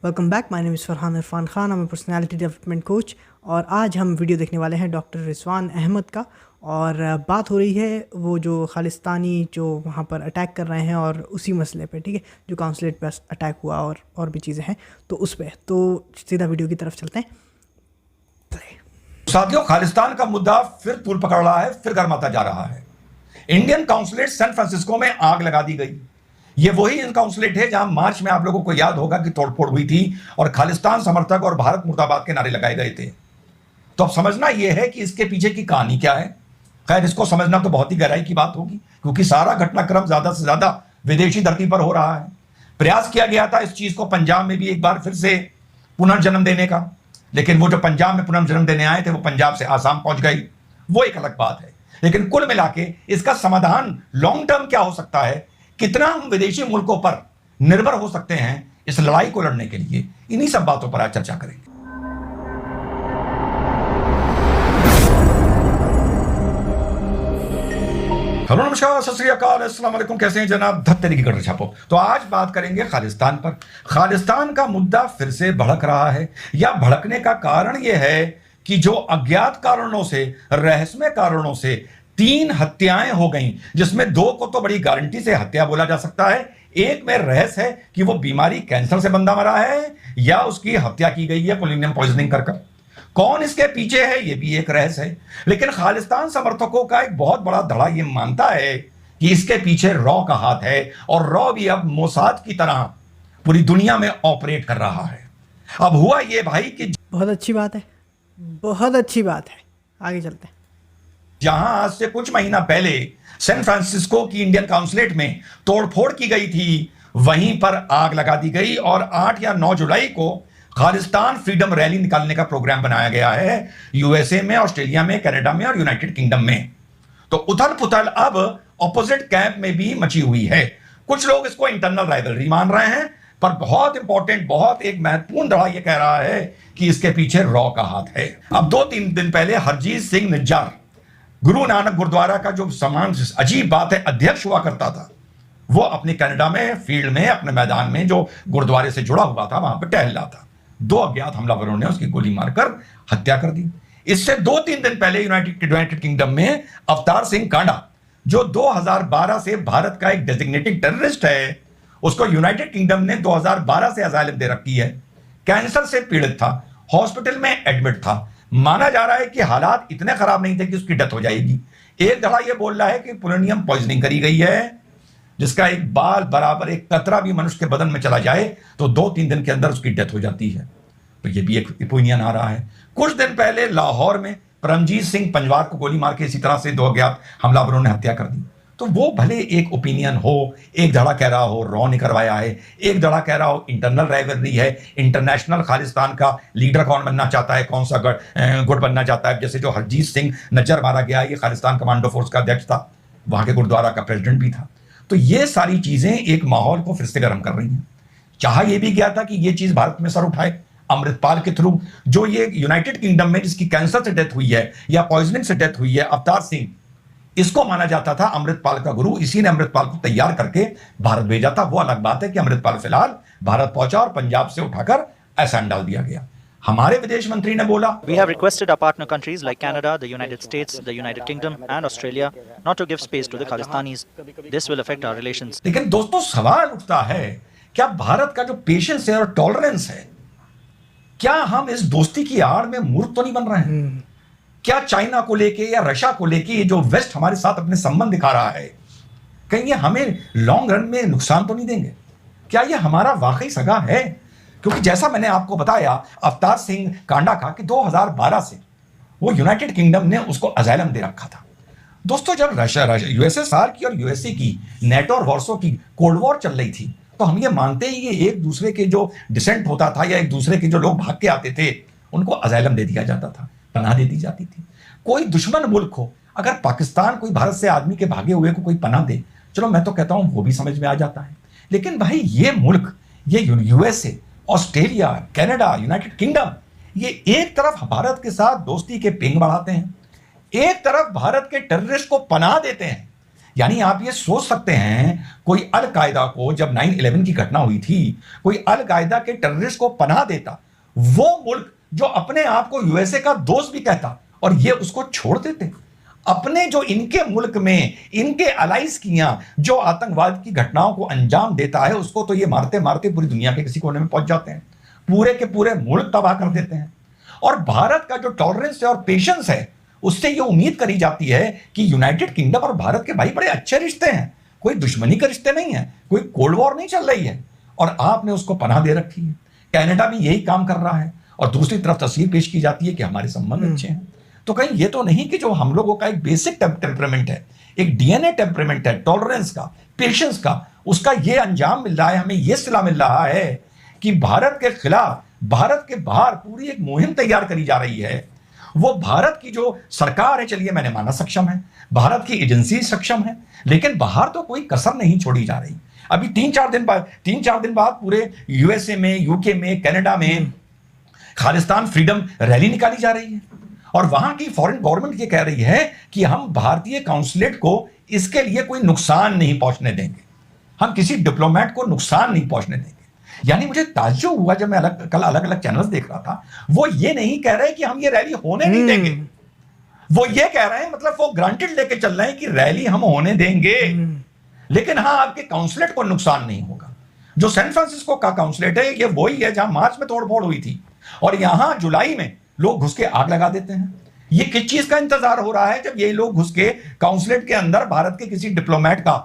Welcome back. My name is Farhan Irfan Khan. I'm a personality development coach और आज हम video देखने वाले हैं डॉक्टर रिजवान अहमद का। और बात हो रही है वो जो खालिस्तानी जो वहाँ पर अटैक कर रहे हैं और उसी मसले पे, ठीक है, जो काउंसलेट पर अटैक हुआ और भी चीज़ें हैं तो उस पर। तो सीधा वीडियो की तरफ चलते हैं। साथियों, खालिस्तान का मुद्दा फिर तूल पकड़ रहा है, फिर गर्माता जा रहा है। इंडियन काउंसलेट सैन फ्रांसिस्को में आग लगा दी गई। ये वही काउंसलेट है जहां मार्च में आप लोगों को याद होगा कि तोड़फोड़ हुई थी और खालिस्तान समर्थक और भारत मुर्दाबाद के नारे लगाए गए थे। तो अब समझना यह है कि इसके पीछे की कहानी क्या है। खैर, इसको समझना तो बहुत ही गहराई की बात होगी, क्योंकि सारा घटनाक्रम ज्यादा से ज्यादा विदेशी धरती पर हो रहा है। प्रयास किया गया था इस चीज को पंजाब में भी एक बार फिर से पुनर्जन्म देने का, लेकिन वो जो पंजाब में पुनर्जन्म देने आए थे वो पंजाब से आसाम पहुंच गई, वो एक अलग बात है। लेकिन कुल मिला के इसका समाधान लॉन्ग टर्म क्या हो सकता है, कितना हम विदेशी मुल्कों पर निर्भर हो सकते हैं इस लड़ाई को लड़ने के लिए, इन्हीं सब बातों पर आज चर्चा करेंगे। हेलो, नमस्कार, सत श्री अकाल, अस्सलाम वालेकुम। कैसे हैं जनाब? धत्तेरी की गटर छापो। तो आज बात करेंगे खालिस्तान पर। खालिस्तान का मुद्दा फिर से भड़क रहा है, या भड़कने का कारण यह है कि जो अज्ञात कारणों से, रहस्यमय कारणों से 3 हत्याएं हो गई, जिसमें 2 को तो बड़ी गारंटी से हत्या बोला जा सकता है। एक में रहस्य है कि वो बीमारी कैंसर से बंदा मरा है या उसकी हत्या की गई है पोलिनियम पॉइजनिंग कर। कौन इसके पीछे है ये भी एक रहस्य है। लेकिन खालिस्तान समर्थकों का एक बहुत बड़ा धड़ा ये मानता है कि इसके पीछे रॉ का हाथ है, और रॉ भी अब मोसाद की तरह पूरी दुनिया में ऑपरेट कर रहा है। अब हुआ ये भाई कि बहुत अच्छी बात है, बहुत अच्छी बात है। आगे चलते हैं। जहां आज से कुछ महीना पहले सैन फ्रांसिस्को की इंडियन काउंसलेट में तोड़फोड़ की गई थी, वहीं पर आग लगा दी गई और 8 या 9 जुलाई को खालिस्तान फ्रीडम रैली निकालने का प्रोग्राम बनाया गया है यूएसए में, ऑस्ट्रेलिया में, कनाडा में और यूनाइटेड किंगडम में। तो उथल पुथल अब ऑपोजिट कैंप में भी मची हुई है। कुछ लोग इसको इंटरनल राइवलरी मान रहे हैं, पर बहुत इंपॉर्टेंट, बहुत एक महत्वपूर्ण धड़ा यह कह रहा है कि इसके पीछे रॉ का हाथ है। अब 2-3 दिन पहले हरजीत सिंह निज्जर, गुरु नानक गुरुद्वारा का जो समान अजीब बात है अध्यक्ष हुआ करता था, वो अपने कनाडा में फील्ड में अपने मैदान में जो गुरुद्वारे से जुड़ा हुआ था वहां पर टहल रहा था। 2 अज्ञात हमलावरों ने उसकी गोली मारकर हत्या कर दी। इससे 2-3 दिन पहले यूनाइटेड किंगडम में अवतार सिंह कांडा, जो 2012 से भारत का एक डेजिग्नेटेड टेररिस्ट है, उसको यूनाइटेड किंगडम ने 2012 से असाइलम दे रखी है। कैंसर से पीड़ित था, हॉस्पिटल में एडमिट था। माना जा रहा है कि हालात इतने खराब नहीं थे कि उसकी डेथ हो जाएगी। एक धड़ा यह बोल रहा है कि पोलोनियम पॉइजनिंग करी गई है, जिसका एक बाल बराबर एक कतरा भी मनुष्य के बदन में चला जाए तो 2-3 दिन के अंदर उसकी डेथ हो जाती है। तो यह भी एक ओपिनियन आ रहा है। कुछ दिन पहले लाहौर में परमजीत सिंह पंजवार को गोली मार के इसी तरह से 2 अज्ञात हमलावरों ने हत्या कर दी। तो वो भले एक ओपिनियन हो, एक धड़ा कह रहा हो रॉ ने करवाया है, एक धड़ा कह रहा हो इंटरनल राइवलरी है, इंटरनेशनल खालिस्तान का लीडर कौन बनना चाहता है, कौन सा गुट बनना चाहता है। जैसे जो हरजीत सिंह नज्जर मारा गया, ये खालिस्तान कमांडो फोर्स का अध्यक्ष था, वहां के गुरुद्वारा का प्रेसिडेंट भी था। तो ये सारी चीजें एक माहौल को फिर से गर्म कर रही हैं। चाहा यह भी गया था कि ये चीज भारत में सर उठाए अमृतपाल के थ्रू, जो ये यूनाइटेड किंगडम में जिसकी कैंसर से डेथ हुई है या पॉइजनिंग से डेथ हुई है, अवतार सिंह, इसको माना जाता था अमृतपाल का गुरु। इसी ने अमृतपाल को तैयार करके भारत भेजा था। वो अलग बात है कि अमृतपाल फिलहाल भारत पहुंचा और पंजाब से उठाकर असम डाल दिया गया। हमारे विदेश मंत्री ने बोला, We have requested our partner countries like Canada, the United States, the United Kingdom and Australia not to give space to the Khalistanis. This will affect our relations. लेकिन दोस्तों सवाल उठता है, क्या भारत का जो पेशेंस है और टॉलरेंस है, क्या हम इस दोस्ती की आड़ में मूर्ख तो नहीं बन रहे हैं? क्या चाइना को लेके या रशिया को लेके ये जो वेस्ट हमारे साथ अपने संबंध दिखा रहा है, कहीं ये हमें लॉन्ग रन में नुकसान तो नहीं देंगे? क्या ये हमारा वाकई सगा है? क्योंकि जैसा मैंने आपको बताया अवतार सिंह कांडा का कि 2012 से वो यूनाइटेड किंगडम ने उसको असाइलम दे रखा था। दोस्तों, जब रशिया यूएसएसआर की और यूएसए की, नेटो और वॉर्सो की कोल्ड वॉर चल रही थी, तो हम ये मानते हैं ये एक दूसरे के जो डिसेंट होता था या एक दूसरे के जो लोग भाग के आते थे, उनको असाइलम दे दिया जाता था, पनाह दे दी जाती थी। कोई दुश्मन मुल्क हो, अगर पाकिस्तान कोई भारत से आदमी के भागे हुए को कोई पनाह दे, चलो मैं तो कहता हूं वो भी समझ में आ जाता है। लेकिन भाई ये मुल्क, ये USA, Australia, Canada, United kingdom, ये एक तरफ भारत के साथ दोस्ती के पिंग बढ़ाते हैं, एक तरफ भारत के टेररिस्ट को पनाह देते हैं, यानी आप ये सोच सकते हैं, कोई अल कायदा को जब 9/11 की घटना हुई थी, कोई अल कायदा के टेररिस्ट को पनाह देता, वो मुल्क जो अपने आप को यूएसए का दोस्त भी कहता, और ये उसको छोड़ देते। अपने जो इनके मुल्क में इनके अलाइज किया जो आतंकवाद की घटनाओं को अंजाम देता है, उसको तो ये मारते मारते पूरी दुनिया के किसी कोने में पहुंच जाते हैं, पूरे के पूरे मुल्क तबाह कर देते हैं। और भारत का जो टॉलरेंस है और पेशेंस है, उससे ये उम्मीद करी जाती है कि यूनाइटेड किंगडम और भारत के भाई बड़े अच्छे रिश्ते हैं, कोई दुश्मनी के रिश्ते नहीं है, कोई कोल्ड वॉर नहीं चल रही है, और आपने उसको पनाह दे रखी है। कनाडा भी यही काम कर रहा है, और दूसरी तरफ तस्वीर पेश की जाती है कि हमारे संबंध अच्छे हैं। तो कहीं ये तो नहीं कि जो हम लोगों का एक बेसिक टेम्परामेंट है, एक डीएनए टेम्परामेंट है, टॉलरेंस का, पेशेंस का, उसका ये अंजाम मिल रहा है, हमें ये सिला मिल रहा है कि भारत के खिलाफ, भारत के बाहर पूरी एक मुहिम तैयार करी जा रही है। वो भारत की जो सरकार है, चलिए मैंने माना सक्षम है, भारत की एजेंसी सक्षम है, लेकिन बाहर तो कोई कसर नहीं छोड़ी जा रही। अभी 3-4 दिन बाद पूरे यूएसए में, यूके में, कनाडा में खालिस्तान फ्रीडम रैली निकाली जा रही है, और वहां की फॉरेन गवर्नमेंट ये कह रही है कि हम भारतीय काउंसलेट को इसके लिए कोई नुकसान नहीं पहुंचने देंगे, हम किसी डिप्लोमेट को नुकसान नहीं पहुंचने देंगे। यानी मुझे ताज्जुब हुआ जब मैं कल अलग अलग चैनल्स देख रहा था, वो ये नहीं कह रहे कि हम ये रैली होने नहीं देंगे, वो ये कह रहे हैं, मतलब वो ग्रांटेड लेके चल रहे हैं कि रैली हम होने देंगे, लेकिन हाँ आपके काउंसलेट को नुकसान नहीं होगा। जो सैन फ्रांसिस्को का काउंसलेट है, ये वही है जहां मार्च में तोड़फोड़ हुई थी, और यहां जुलाई में लोग घुस के आग लगा देते हैं। ये किस चीज का इंतजार हो रहा है? जब ये लोग घुस के काउंसलेट के अंदर भारत के किसी डिप्लोमेट का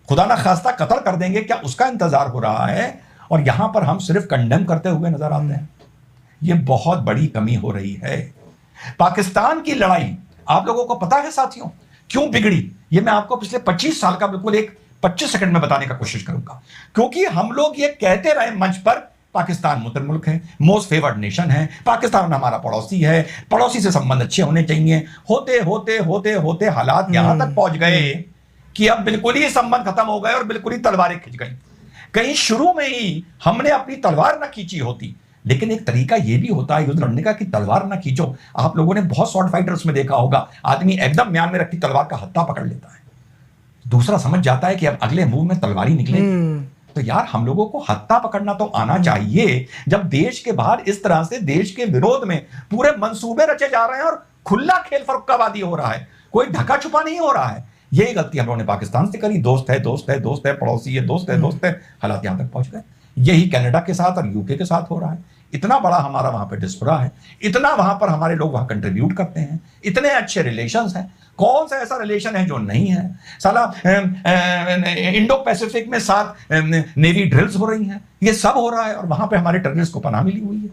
खुदा ना खास्ता कत्ल कर देंगे, क्या उसका इंतजार हो रहा है? और यहां पर हम सिर्फ कंडेम करते हुए नजर आते हैं। ये बहुत बड़ी कमी हो रही है। पाकिस्तान की लड़ाई आप लोगों को पता है साथियों क्यों बिगड़ी? ये मैं आपको पिछले 25 साल का बिल्कुल एक 25 सेकंड में बताने का कोशिश करूंगा। क्योंकि हम लोग ये कहते रहे मंच पर, पाकिस्तान मुस्लिम मुल्क है, मोस्ट फेवर्ड नेशन है, पाकिस्तान हमारा पड़ोसी है, पड़ोसी से संबंध अच्छे होने चाहिए। होते होते होते होते हालात यहां तक पहुंच गए कि अब बिल्कुल ही संबंध खत्म हो गए और बिल्कुल ही तलवारें खिंच गई। कहीं शुरू में ही हमने अपनी तलवार ना खींची होती, लेकिन एक तरीका यह भी होता है युद्ध लड़ने का कि तलवार ना खींचो। आप लोगों ने बहुत शॉर्ट फाइटर्स में देखा होगा, आदमी एकदम म्यान में रखी तलवार का हत्था पकड़ लेता है, दूसरा समझ जाता है कि अब अगले मूव में तलवारी निकलेगी। तो यार हम लोगों को हत्था पकड़ना तो आना चाहिए। जब देश के बाहर इस तरह से देश के विरोध में पूरे मंसूबे रचे जा रहे हैं और खुला खेल फरुक्काबादी हो रहा है, कोई ढका छुपा नहीं हो रहा है। यही गलती हम लोगों ने पाकिस्तान से करी, दोस्त है दोस्त है दोस्त है, पड़ोसी है दोस्त है दोस्त है, हालात यहां तक पहुंच गए। यही कनाडा के साथ और यूके के साथ हो रहा है। इतना बड़ा हमारा वहां पे डिस्पुरा है, इतना वहां पर हमारे लोग वहां कंट्रीब्यूट करते हैं, इतने अच्छे रिलेशंस हैं। कौन सा ऐसा रिलेशन है जो नहीं है? साला इंडो पैसिफिक में 7 नेवी ड्रिल्स हो रही हैं, ये सब हो रहा है, और वहां पे हमारे टेररिस्ट को पनाह मिली हुई है।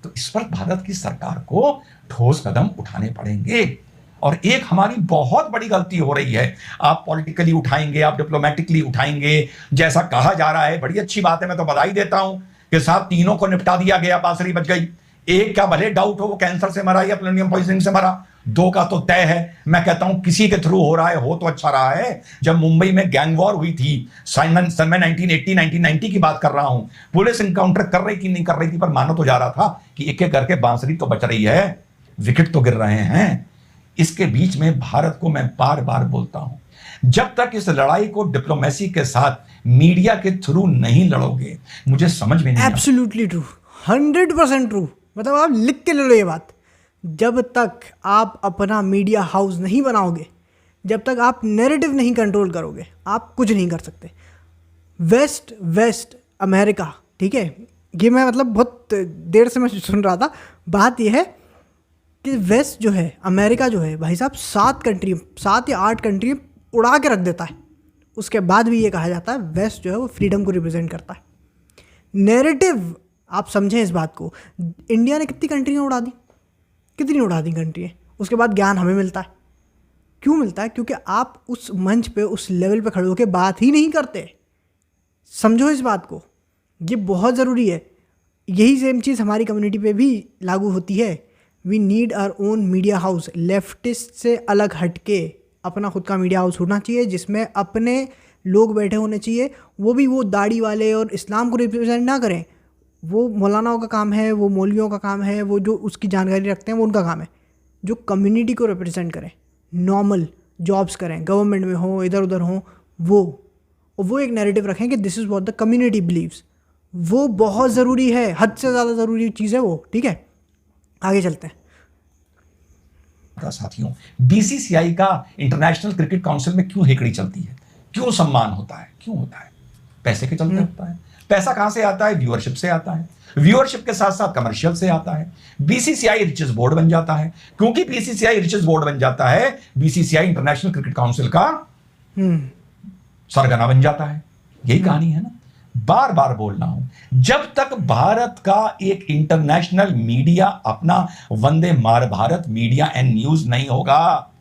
तो इस पर भारत की सरकार को ठोस कदम उठाने पड़ेंगे। और एक हमारी बहुत बड़ी गलती हो रही है, आप पॉलिटिकली उठाएंगे, आप डिप्लोमेटिकली उठाएंगे, जैसा कहा जा रहा है, बड़ी अच्छी बात है, मैं तो बधाई देता हूं कि साहब तीनों को निपटा दिया गया, बांसुरी बच गई। एक क्या भले डाउट हो वो कैंसर से मरा या प्लूटोनियम पॉइजनिंग से मरा, 2 का तो तय है। मैं कहता हूं किसी के थ्रू हो रहा है, हो तो अच्छा रहा है। जब मुंबई में गैंग वॉर हुई थी सन में 1980-1990 की बात कर रहा हूं, पुलिस इनकाउंटर कर रही थी नहीं कर रही थी, पर मानो तो जा रहा था कि एक एक करके बांसुरी तो बच रही है, विकेट तो गिर रहे हैं। इसके बीच में भारत को मैं बार बार बोलता हूं, जब तक इस लड़ाई को डिप्लोमेसी के साथ मीडिया के थ्रू नहीं लड़ोगे, मुझे समझ में नहीं। Absolutely true, 100% true. मतलब आप लिख के ले लो ये बात, जब तक आप अपना मीडिया हाउस नहीं बनाओगे, जब तक आप नैरेटिव नहीं कंट्रोल करोगे, आप कुछ नहीं कर सकते। वेस्ट अमेरिका, ठीक है, ये मैं मतलब बहुत देर से मैं सुन रहा था। बात यह है कि वेस्ट जो है, अमेरिका जो है भाई साहब, 7 या 8 कंट्री उड़ा के रख देता है। उसके बाद भी ये कहा जाता है वेस्ट जो है वो फ्रीडम को रिप्रेजेंट करता है। नैरेटिव, आप समझें इस बात को, इंडिया ने कितनी कंट्रियाँ उड़ा दी, कितनी उड़ा दी कंट्रियाँ, उसके बाद ज्ञान हमें मिलता है। क्यों मिलता है? क्योंकि आप उस मंच पे, उस लेवल पे खड़े होकर बात ही नहीं करते। समझो इस बात को, ये बहुत ज़रूरी है। यही सेम चीज़ हमारी कम्युनिटी पे भी लागू होती है। We need our own media house. Leftist से अलग हटके अपना खुद का मीडिया हाउस होना चाहिए, जिसमें अपने लोग बैठे होने चाहिए। वो भी वो दाढ़ी वाले और इस्लाम को रिप्रेजेंट ना करें, वो मौलानाओं का काम है, वो मौलवियों का काम है, वो जो उसकी जानकारी रखते हैं वो उनका काम है। जो कम्युनिटी को रिप्रेजेंट करें, नॉर्मल जॉब्स करें, गवर्नमेंट में हो, इधर उधर हो, वो एक नैरेटिव रखें कि this is what the community believes. वो बहुत ज़रूरी है, हद से ज़्यादा ज़रूरी चीज़ है वो। ठीक है, आगे चलते हैं। साथियों, बीसीसीआई का इंटरनेशनल क्रिकेट काउंसिल में क्यों हेकड़ी चलती है, क्यों सम्मान होता है, क्यों होता है? पैसे के चलते होता है। पैसा कहां से आता है? व्यूअरशिप से आता है। व्यूअरशिप के साथ साथ कमर्शियल से आता है। बीसीसीआई रिचेस बोर्ड बन जाता है। क्योंकि बीसीसीआई रिचेस बोर्ड बन जाता है, बीसीसीआई इंटरनेशनल क्रिकेट काउंसिल का सरगना बन जाता है। यही कहानी है ना, बार बार बोल रहा हूं। जब तक भारत का एक इंटरनेशनल मीडिया अपना वंदे मार भारत मीडिया एंड न्यूज नहीं होगा,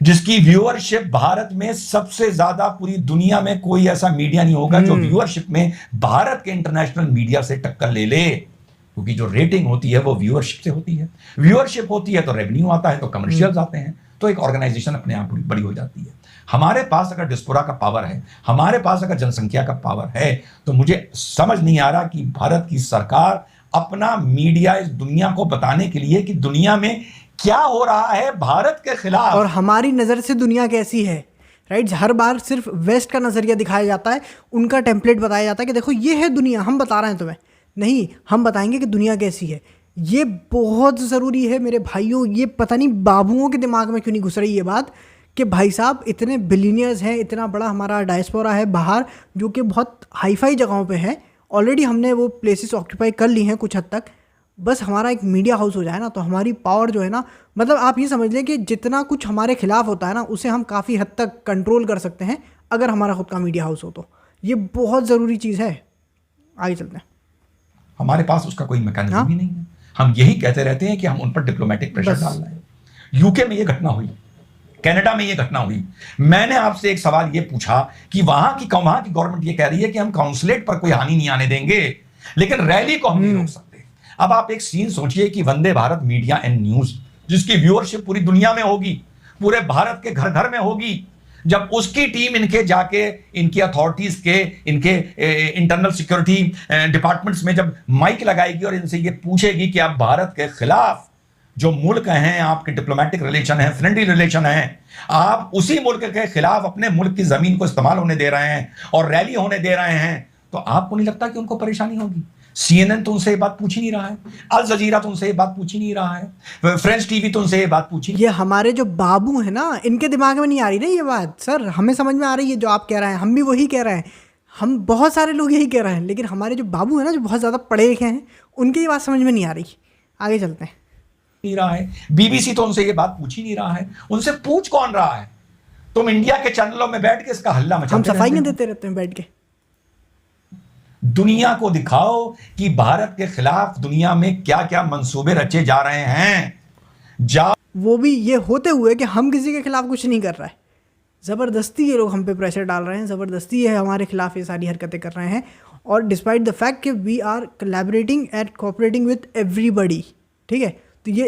जिसकी व्यूअरशिप भारत में सबसे ज्यादा, पूरी दुनिया में कोई ऐसा मीडिया नहीं होगा जो व्यूअरशिप में भारत के इंटरनेशनल मीडिया से टक्कर ले ले। क्योंकि जो रेटिंग होती है वो व्यूअरशिप से होती है, व्यूअरशिप होती है तो रेवेन्यू आता है, तो कमर्शियल्स आते हैं, तो एक ऑर्गेनाइजेशन अपने आप बड़ी हो जाती है। हमारे पास अगर डिस्पोरा का पावर है, हमारे पास अगर जनसंख्या का पावर है, तो मुझे समझ नहीं आ रहा कि भारत की सरकार अपना मीडिया इस दुनिया को बताने के लिए कि दुनिया में क्या हो रहा है भारत के खिलाफ, और हमारी नज़र से दुनिया कैसी है, राइट। हर बार सिर्फ वेस्ट का नज़रिया दिखाया जाता है, उनका टेम्पलेट बताया जाता है कि देखो ये है दुनिया, हम बता रहे हैं तुम्हें। नहीं, हम बताएंगे कि दुनिया कैसी है। ये बहुत ज़रूरी है मेरे भाइयों। ये पता नहीं बाबुओं के दिमाग में क्यों नहीं घुस रही ये बात कि भाई साहब इतने बिलियनियर्स हैं, इतना बड़ा हमारा डायस्पोरा है बाहर, जो कि बहुत हाईफाई जगहों पे है। ऑलरेडी हमने वो प्लेसेस ऑक्यूपाई कर ली हैं कुछ हद तक। बस हमारा एक मीडिया हाउस हो जाए ना, तो हमारी पावर जो है ना, मतलब आप ये समझ लें कि जितना कुछ हमारे खिलाफ होता है ना, उसे हम काफ़ी हद तक कंट्रोल कर सकते हैं अगर हमारा खुद का मीडिया हाउस हो तो। ये बहुत ज़रूरी चीज़ है। आगे चलते हैं। हमारे पास उसका कोई मैकेनिज्म भी नहीं है। हम यही कहते रहते हैं कि हम उन पर डिप्लोमेटिक प्रेशर डाल रहे हैं। यूके में ये घटना हुई, कनाडा में ये घटना हुई। मैंने आपसे एक सवाल ये पूछा कि वहां की गवर्नमेंट ये कह रही है कि हम काउंसलेट पर कोई हानि नहीं आने देंगे, लेकिन रैली को हम नहीं रोक सकते। अब आप एक सीन सोचिए कि Vande Bharat media and news, जिसकी व्यूअरशिप पूरी दुनिया में होगी, पूरे भारत के घर घर में होगी, जब उसकी टीम इनके जाके इनकी अथॉरिटीज के, इनके इंटरनल सिक्योरिटी डिपार्टमेंट्स में जब माइक लगाएगी और इनसे ये पूछेगी कि आप भारत के खिलाफ जो मुल्क हैं, आपके डिप्लोमेटिक रिलेशन है, फ्रेंडली रिलेशन है, आप उसी मुल्क के खिलाफ अपने मुल्क की जमीन को इस्तेमाल होने दे रहे हैं और रैली होने दे रहे हैं, तो आपको नहीं लगता कि उनको परेशानी होगी? CNN तो उनसे ये बात पूछ ही नहीं रहा है, अल जजीरा तो उनसे ये बात पूछ ही नहीं रहा है, फ्रेंच टीवी तो उनसे ये बात पूछी। ये हमारे जो बाबू है ना, इनके दिमाग में नहीं आ रही ना ये बात। सर हमें समझ में आ रही है जो आप कह रहे हैं, हम भी वही कह रहे हैं, हम बहुत सारे लोग यही कह रहे हैं, लेकिन हमारे जो बाबू है ना, जो बहुत ज़्यादा पढ़े लिखे हैं, उनकी ये बात समझ में नहीं आ रही। आगे चलते हैं। नहीं रहा है, BBC तो उनसे ये बात पूछ ही नहीं रहा है। उनसे पूछ कौन रहा है? तुम इंडिया के चैनलों में बैठ के इसका हल्ला मचाते हम सफाई रहते नहीं हो। देते रहते हैं बैठ के। दुनिया को दिखाओ कि भारत के खिलाफ दुनिया में क्या क्या मंसूबे रचे जा रहे हैं। वो भी ये होते हुए कि हम किसी के खिलाफ कुछ नहीं कर रहा है, ज़बरदस्ती ये लोग हम पे प्रेशर डाल रहे हैं, ज़बरदस्ती ये हमारे खिलाफ ये सारी हरकतें कर रहे हैं। और डिस्पाइट द फैक्ट कि we are collaborating and cooperating with everybody. ठीक है, तो ये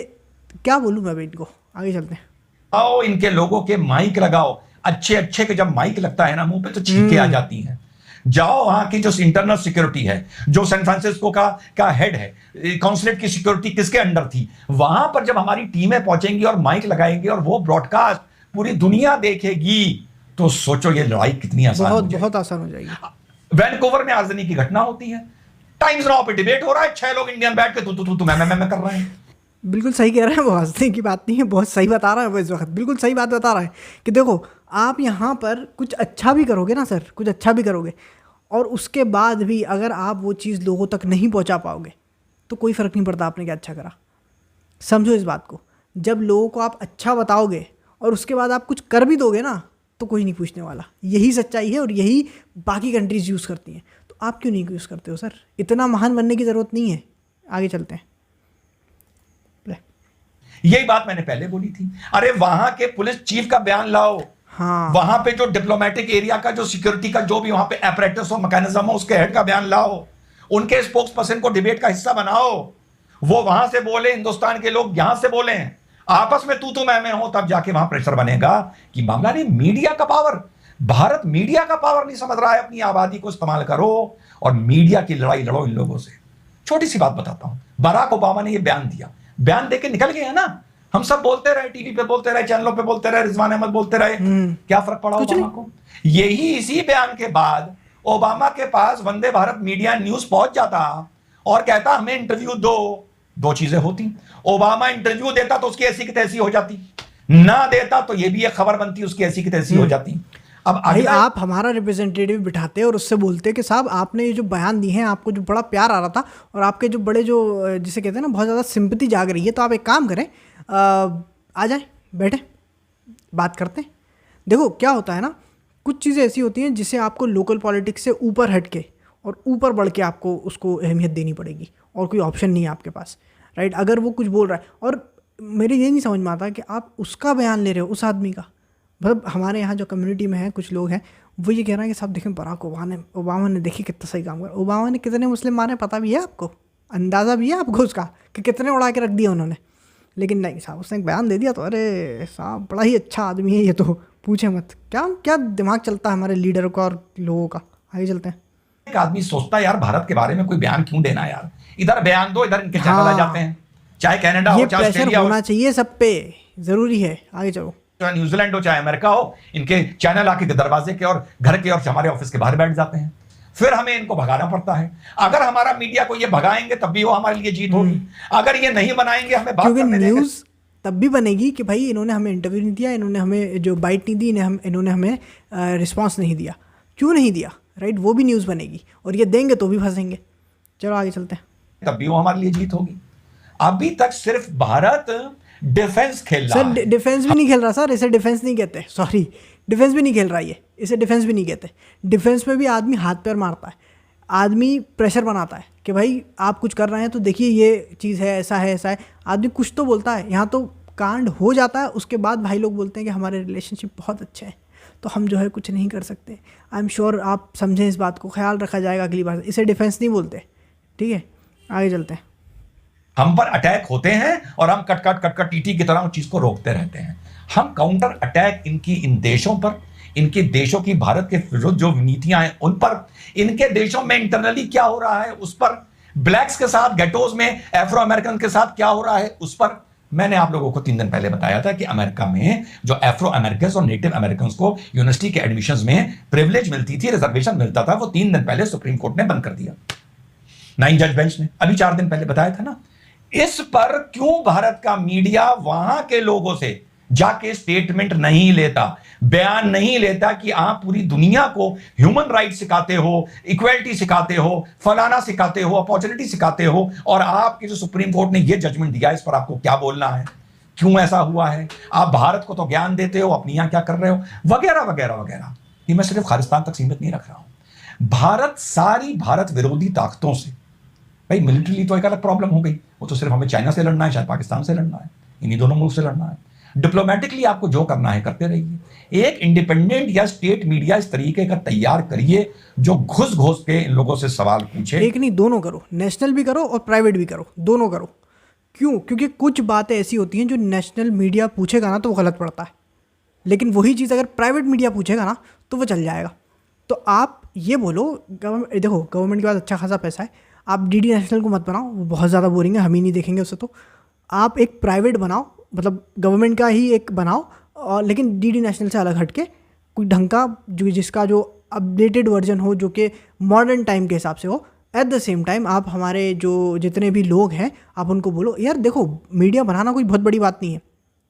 क्या बोलूँ मैं इनको। आगे चलते हैं। आओ इनके लोगों के माइक लगाओ, अच्छे अच्छे के जब माइक लगता है ना मुंह पे तो छींके आ जाती हैं। जाओ वहां की जो इंटरनल सिक्योरिटी है, जो सैन फ्रांसिस्को का हेड है, काउंसलेट की सिक्योरिटी किसके अंडर थी, वहां पर जब हमारी टीमें पहुंचेंगी और माइक लगाएंगी और वो ब्रॉडकास्ट पूरी दुनिया देखेगी, तो सोचो ये लड़ाई कितनी आसान हो जाएगी। बहुत आसान हो जाएगी। वैनकूवर में आगजनी की घटना होती है, टाइम्स नाउ पे डिबेट हो रहा है, 6 लोग इंडियन बैठ के तू मैं कर रहे हैं। बिल्कुल सही कह रहे हैं वो, हंसने की बात नहीं है, बहुत सही बता रहा है वो इस वक्त, बिल्कुल सही बात बता रहा है कि देखो आप यहाँ पर कुछ अच्छा भी करोगे ना सर, कुछ अच्छा भी करोगे, और उसके बाद भी अगर आप वो चीज़ लोगों तक नहीं पहुँचा पाओगे तो कोई फ़र्क नहीं पड़ता आपने क्या अच्छा करा। समझो इस बात को, जब लोगों को आप अच्छा बताओगे और उसके बाद आप कुछ कर भी दोगे ना, तो कोई नहीं पूछने वाला। यही सच्चाई है और यही बाकी कंट्रीज़ यूज़ करती हैं। तो आप क्यों नहीं यूज़ करते हो सर? इतना महान बनने की ज़रूरत नहीं है। आगे चलते हैं। यही बात मैंने पहले बोली थी। अरे वहां के पुलिस चीफ का बयान लाओ, हाँ, वहां पे जो डिप्लोमेटिक एरिया का जो सिक्योरिटी का जो भी वहां पे एपरेटस हो, मैकेनिज्म हो, उसके हेड का बयान लाओ, उनके स्पोक्स पर्सन को डिबेट का हिस्सा बनाओ, वो वहां से बोले, हिंदुस्तान के लोग यहां से बोले, आपस में तू मैं हो, तब जाके वहां प्रेशर बनेगा कि मामला नहीं। मीडिया का पावर, भारत मीडिया का पावर नहीं समझ रहा है, अपनी आबादी को इस्तेमाल करो और मीडिया की लड़ाई लड़ो इन लोगों से। छोटी सी बात बताता हूं, बराक ओबामा ने यह बयान दिया, बयान देके निकल गए ना, हम सब बोलते रहे, टीवी पे बोलते रहे, चैनलों पे बोलते रहे, रिजवान अहमद बोलते रहे, क्या फर्क पड़ा ओबामा को? यही इसी बयान के बाद ओबामा के पास वंदे भारत मीडिया न्यूज पहुंच जाता और कहता हमें इंटरव्यू दो चीजें होती। ओबामा इंटरव्यू देता तो उसकी ऐसी की तैसी हो जाती, ना देता तो यह भी एक खबर बनती, उसकी ऐसी की तैसी हो जाती। अब भाई आप हमारा रिप्रेजेंटेटिव बिठाते और उससे बोलते कि साहब आपने ये जो बयान दिए हैं, आपको जो बड़ा प्यार आ रहा था और आपके जो बड़े जो जिसे कहते हैं ना बहुत ज़्यादा सिंपैथी जाग रही है, तो आप एक काम करें, आ जाएं, बैठे बात करते हैं। देखो क्या होता है ना, कुछ चीज़ें ऐसी होती हैं जिसे आपको लोकल पॉलिटिक्स से ऊपर हट के और ऊपर बढ़ के आपको उसको अहमियत देनी पड़ेगी और कोई ऑप्शन नहीं है आपके पास, राइट। अगर वो कुछ बोल रहा है और मेरे ये नहीं समझ में आता कि आप उसका बयान ले रहे हो, उस आदमी का। मतलब हमारे यहाँ जो कम्युनिटी में है कुछ लोग हैं, वो ये कह रहे हैं कि साहब देखें बराक ओबामा ने देखिए कितना सही काम करा। ओबामा ने कितने मुस्लिम मारे पता भी है आपको? अंदाज़ा भी है आपको उसका कि कितने उड़ा के रख दिया उन्होंने? लेकिन नहीं साहब, उसने एक बयान दे दिया तो अरे साहब बड़ा ही अच्छा आदमी है ये, तो पूछे मत क्या दिमाग चलता है हमारे लीडरों का और लोगों का। आगे चलते हैं। एक आदमी सोचता है यार भारत के बारे में कोई बयान क्यों देना यार, इधर बयान दो, इधर इनके चैनल आ जाते हैं, चाहे कनाडा हो चाहे ऑस्ट्रेलिया होना चाहिए सब पे, जरूरी है। आगे चलो। चाहे न्यूजीलैंड हो चाहे अमेरिका हो, इनके चैनल आके दरवाजे के और घर के और हमारे ऑफिस के बाहर बैठ जाते हैं, फिर हमें इनको भगाना पड़ता है। अगर हमारा मीडिया को ये भगाएंगे तब भी वो हमारे लिए जीत होगी, अगर ये नहीं बनाएंगे हमें बात करने देंगे, न्यूज़ तब भी बनेगी कि भाई इन्होंने हमें इंटरव्यू नहीं दिया, इन्होंने हमें जो बाइट नहीं दी, इन्होंने हमें रिस्पॉन्स नहीं दिया। क्यों नहीं दिया, राइट? वो भी न्यूज़ बनेगी और ये देंगे तो भी फंसेंगे। चलो आगे चलते हैं। तब भी वो हमारे लिए जीत होगी। अभी तक सिर्फ भारत डिफेंस खेल रहा है। सर डिफेंस भी नहीं खेल रहा सर, इसे डिफेंस नहीं कहते, सॉरी, डिफेंस भी नहीं खेल रहा ये, इसे डिफेंस भी नहीं कहते। डिफेंस में भी आदमी हाथ पैर मारता है, आदमी प्रेशर बनाता है कि भाई आप कुछ कर रहे हैं तो देखिए ये चीज़ है, ऐसा है ऐसा है, आदमी कुछ तो बोलता है। यहाँ तो कांड हो जाता है, उसके बाद भाई लोग बोलते हैं कि हमारे रिलेशनशिप बहुत अच्छे हैं तो हम जो है कुछ नहीं कर सकते। आई एम श्योर आप समझें इस बात को, ख्याल रखा जाएगा अगली बार। इसे डिफेंस नहीं बोलते, ठीक है? आगे चलते हैं। हम पर अटैक होते हैं और हम कट टीटी की तरह उस चीज को रोकते रहते हैं। हम काउंटर अटैक इनकी इन देशों पर, इनके देशों की भारत के विरुद्ध जो नीतियां हैं उन पर, इनके देशों में इंटरनली क्या हो रहा है उस पर, ब्लैक्स के साथ गेटोज में एफ्रो अमेरिकन के साथ क्या हो रहा है उस पर। मैंने आप लोगों को 3 दिन पहले बताया था कि अमेरिका में जो एफ्रो अमेरिकन और नेटिव अमेरिकन को यूनिवर्सिटी के एडमिशंस में प्रिविलेज मिलती थी, रिजर्वेशन मिलता था, वो 3 दिन पहले सुप्रीम कोर्ट ने बंद कर दिया, 9 जज बेंच ने। अभी 4 दिन पहले बताया था ना। इस पर क्यों भारत का मीडिया वहां के लोगों से जाके स्टेटमेंट नहीं लेता, बयान नहीं लेता कि आप पूरी दुनिया को ह्यूमन राइट सिखाते हो, इक्वलिटी सिखाते हो, फलाना सिखाते हो, अपॉर्चुनिटी सिखाते हो, और आपके जो सुप्रीम कोर्ट ने ये जजमेंट दिया इस पर आपको क्या बोलना है, क्यों ऐसा हुआ है, आप भारत को तो ज्ञान देते हो, अपनी यहां क्या कर रहे हो, वगैरह वगैरह वगैरह। ये मैं सिर्फ खालिस्तान तक सीमित नहीं रख रहा हूं। भारत सारी भारत विरोधी ताकतों से, भाई मिलिट्रीली तो एक अलग प्रॉब्लम हो गई, वो तो सिर्फ हमें चाइना से लड़ना है, शायद पाकिस्तान से लड़ना है, इन्हीं दोनों मुल्क से लड़ना है। डिप्लोमेटिकली आपको जो करना है करते रहिए। एक इंडिपेंडेंट या स्टेट मीडिया इस तरीके का तैयार करिए जो घुस घुस के इन लोगों से सवाल पूछे। एक नहीं, दोनों करो, नेशनल भी करो और प्राइवेट भी करो, दोनों करो। क्यों? क्योंकि कुछ बातें ऐसी होती हैं जो नेशनल मीडिया पूछेगा ना तो वो गलत पड़ता है, लेकिन वही चीज़ अगर प्राइवेट मीडिया पूछेगा ना तो वो चल जाएगा। तो आप ये बोलो, देखो गवर्नमेंट के पास अच्छा खासा पैसा है, आप डीडी नेशनल को मत बनाओ, वो बहुत ज़्यादा बोरिंग है, हम ही नहीं देखेंगे उससे। तो आप एक प्राइवेट बनाओ, मतलब गवर्नमेंट का ही एक बनाओ, और लेकिन डीडी नेशनल से अलग हटके कोई ढंग का जिसका जो अपडेटेड वर्जन हो, जो कि मॉडर्न टाइम के हिसाब से हो। एट द सेम टाइम आप हमारे जो जितने भी लोग हैं आप उनको बोलो यार देखो मीडिया बनाना कोई बहुत बड़ी बात नहीं है,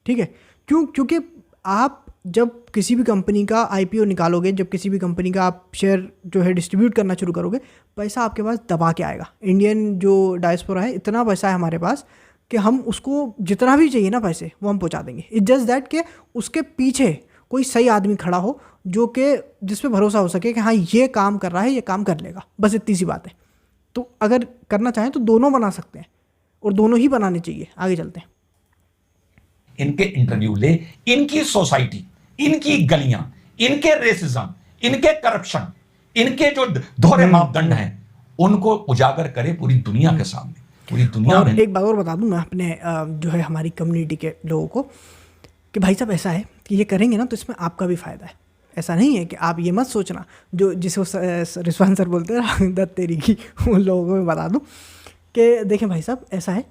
ठीक है? क्यों? क्योंकि आप जब किसी भी कंपनी का IPO निकालोगे, जब किसी भी कंपनी का आप शेयर जो है डिस्ट्रीब्यूट करना शुरू करोगे, पैसा आपके पास दबा के आएगा। इंडियन जो डायस्पोरा है, इतना पैसा है हमारे पास कि हम उसको जितना भी चाहिए ना पैसे वो हम पहुंचा देंगे। इट्स जस्ट दैट कि उसके पीछे कोई सही आदमी खड़ा हो जो कि जिस पे भरोसा हो सके कि हाँ ये काम कर रहा है, ये काम कर लेगा, बस इतनी सी बात है। तो अगर करना चाहें तो दोनों बना सकते हैं और दोनों ही बनाने चाहिए। आगे चलते हैं। इनके इंटरव्यू ले, इनकी सोसाइटी, इनकी गलियां, इनके रेसिज्म, इनके करप्शन, इनके जो दोहरे मापदंड हैं उनको उजागर करे पूरी दुनिया के सामने, पूरी दुनिया में। एक बात और बता दूं मैं अपने जो है हमारी कम्युनिटी के लोगों को कि भाई साहब ऐसा है कि ये करेंगे ना तो इसमें आपका भी फ़ायदा है। ऐसा नहीं है कि आप ये मत सोचना जो जिसे रिजवान सर बोलते हैं दत्त तेरी की, उन लोगों को मैं बता दूं कि देखें भाई साहब ऐसा है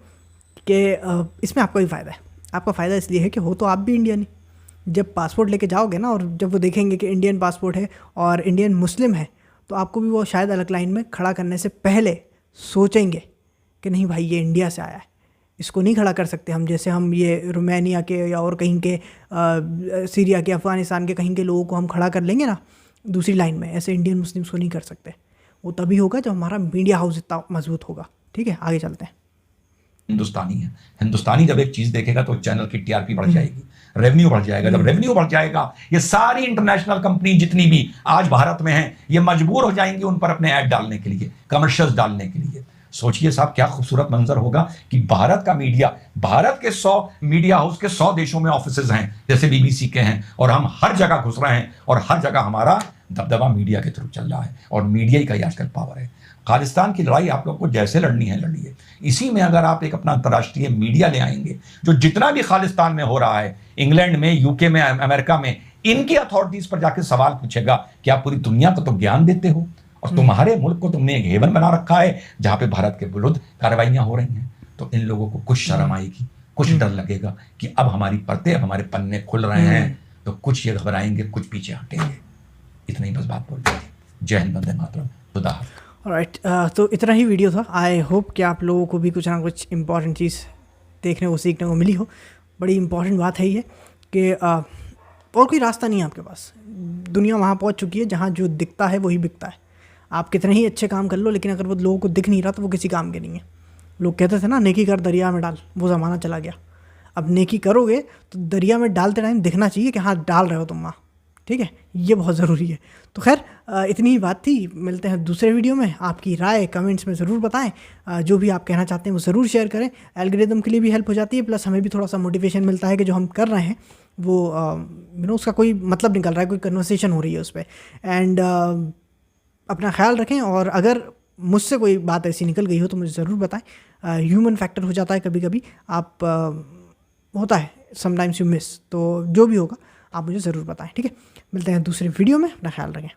कि इसमें आपका भी फ़ायदा है। आपका फ़ायदा इसलिए है कि हो तो आप भी इंडियन ही। जब पासपोर्ट लेके जाओगे ना, और जब वो देखेंगे कि इंडियन पासपोर्ट है और इंडियन मुस्लिम है, तो आपको भी वो शायद अलग लाइन में खड़ा करने से पहले सोचेंगे कि नहीं भाई ये इंडिया से आया है, इसको नहीं खड़ा कर सकते हम। जैसे हम ये रोमानिया के या और कहीं के सीरिया के, अफ़गानिस्तान के कहीं के लोगों को हम खड़ा कर लेंगे ना दूसरी लाइन में, ऐसे इंडियन मुस्लिम्स को नहीं कर सकते। वो तभी होगा जब हमारा मीडिया हाउस इतना मजबूत होगा। ठीक है, आगे चलते हैं। हिंदुस्तानी है, हिंदुस्तानी जब एक चीज देखेगा तो चैनल की टीआरपी बढ़ जाएगी, रेवेन्यू बढ़ जाएगा। जब रेवेन्यू बढ़ जाएगा, ये सारी इंटरनेशनल कंपनी जितनी भी आज भारत में हैं, ये मजबूर हो जाएंगी उन पर अपने ऐड डालने के लिए, कमर्शियल्स डालने के लिए। सोचिए साहब क्या खूबसूरत मंजर होगा कि भारत का मीडिया, भारत के 100 मीडिया हाउस के 100 देशों में ऑफिसेज हैं जैसे बीबीसी के हैं, और हम हर जगह घुस रहे हैं और हर जगह हमारा दबदबा मीडिया के थ्रू चल रहा है, और मीडिया ही का आजकल पावर है। खालिस्तान की लड़ाई आप लोग को जैसे लड़नी है लड़िए। इसी में अगर आप एक अपना अंतर्राष्ट्रीय मीडिया ले आएंगे, जो जितना भी खालिस्तान में हो रहा है, इंग्लैंड में, यूके में, अमेरिका में, इनकी अथॉरिटीज पर जाकर सवाल पूछेगा कि आप पूरी दुनिया को तो ज्ञान देते हो और तुम्हारे मुल्क को तुमने एक हेवन बना रखा है जहां पे भारत के विरुद्ध कार्रवाइयां हो रही हैं। तो इन लोगों को कुछ शर्म आएगी, कुछ डर लगेगा कि अब हमारी परतें, अब हमारे पन्ने खुल रहे हैं, तो कुछ ये घबराएंगे, कुछ पीछे हटेंगे। इतना ही बस बात बोल रही थी। जय हिंद, वंदे मातरम, खुदा हाफ़िज़। राइट, तो इतना ही वीडियो था। आई होप कि आप लोगों को भी कुछ ना कुछ इंपॉर्टेंट चीज़ देखने को, सीखने को मिली हो। बड़ी इंपॉर्टेंट बात है ये कि और कोई रास्ता नहीं है आपके पास। दुनिया वहाँ पहुँच चुकी है जहाँ जो दिखता है वही बिकता है। आप कितने ही अच्छे काम कर लो, लेकिन अगर वो लोगों को दिख नहीं रहा तो वो किसी काम के नहीं है। लोग कहते थे ना, नेकी कर दरिया में डाल, वो ज़माना चला गया। अब नेकी करोगे तो दरिया में डालते टाइम दिखना चाहिए कि हाँ डाल रहे हो तुम वहाँ। ठीक है, ये बहुत ज़रूरी है। तो खैर इतनी ही बात थी। मिलते हैं दूसरे वीडियो में। आपकी राय कमेंट्स में ज़रूर बताएं। जो भी आप कहना चाहते हैं वो ज़रूर शेयर करें। एल्गोरिदम के लिए भी हेल्प हो जाती है, प्लस हमें भी थोड़ा सा मोटिवेशन मिलता है कि जो हम कर रहे हैं वो उसका कोई मतलब निकल रहा है, कोई कन्वर्सेशन हो रही है उस पर। एंड अपना ख्याल रखें, और अगर मुझसे कोई बात ऐसी निकल गई हो तो मुझे ज़रूर बताएं। ह्यूमन फैक्टर हो जाता है कभी कभी, आप होता है समटाइम्स यू मिस। तो जो भी होगा आप मुझे ज़रूर बताएं। ठीक है, मिलते हैं दूसरे वीडियो में। अपना ख्याल रखें।